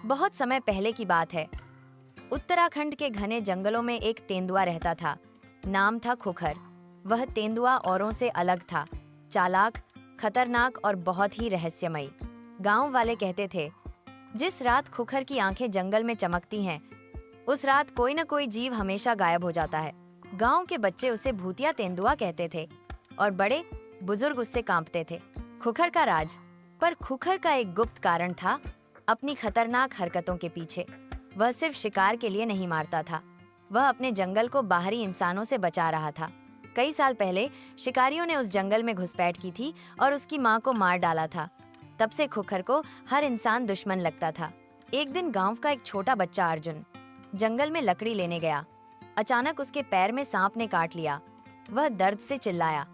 बहुत समय पहले की बात है। उत्तराखंड के घने जंगलों में एक तेंदुआ रहता था। नाम था खुखर। वह तेंदुआ औरों से अलग था, चालाक, खतरनाक और बहुत ही रहस्यमयी। गांव वाले कहते थे, जिस रात खुखर की आंखें जंगल में चमकती हैं, उस रात कोई न कोई जीव हमेशा गायब हो जाता है। गांव के बच्चे उसे भूतिया तेंदुआ कहते थे और बड़े बुजुर्ग उससे कांपते थे। खुखर का राज। पर खुखर का एक गुप्त कारण था। अपनी खतरनाक हरकतों के पीछे वह सिर्फ शिकार के लिए नहीं मारता था, वह अपने जंगल को बाहरी इंसानों से बचा रहा था। कई साल पहले शिकारियों ने उस जंगल में घुसपैठ की थी और उसकी मां को मार डाला था। तब से खुखर को हर इंसान दुश्मन लगता था। एक दिन गांव का एक छोटा बच्चा अर्जुन जंगल में लकड़ी लेने गया। अचानक उसके पैर में सांप ने काट लिया। वह दर्द से चिल्लाया,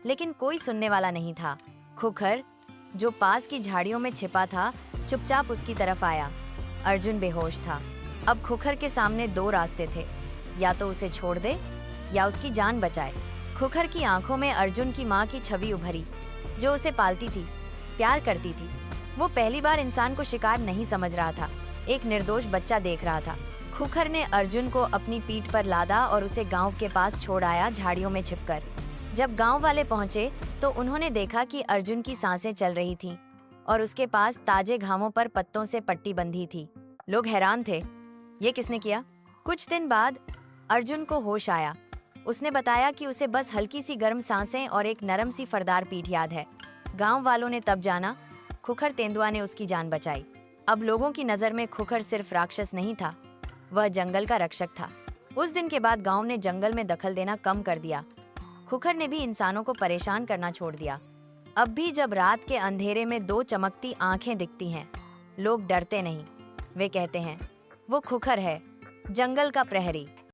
लेकिन कोई सुनने वाला नहीं था। खुखर, जो पास की झाड़ियों में छिपा था, चुपचाप उसकी तरफ आया। अर्जुन बेहोश था। अब खुखर के सामने दो रास्ते थे, या तो उसे छोड़ दे या उसकी जान बचाए। खुखर की आंखों में अर्जुन की मां की छवि उभरी, जो उसे पालती थी, प्यार करती थी। वो पहली बार इंसान को शिकार नहीं समझ रहा था, एक निर्दोष बच्चा देख रहा था। खुखर ने अर्जुन को अपनी पीठ पर लादा और उसे गांव के पास छोड़ आया, झाड़ियों में छिपकर। जब गांव वाले पहुंचे तो उन्होंने देखा कि अर्जुन की सांसें चल रही थीं और उसके पास ताजे घावों पर पत्तों से पट्टी बंधी थी। लोग हैरान थे, ये किसने किया? कुछ दिन बाद अर्जुन को होश आया। उसने बताया कि उसे बस हल्की सी गर्म सांसें और एक नरम सी फरदार पीठ याद है। गांव वालों ने तब जाना, खुखर तेंदुआ ने उसकी जान बचाई। अब लोगों की नजर में खुखर सिर्फ राक्षस नहीं था, वह जंगल का रक्षक था। उस दिन के बाद गांव ने जंगल में दखल देना कम कर दिया। खुखर ने भी इंसानों को परेशान करना छोड़ दिया। अब भी जब रात के अंधेरे में दो चमकती आंखें दिखती हैं, लोग डरते नहीं। वे कहते हैं, वो खुखर है, जंगल का प्रहरी।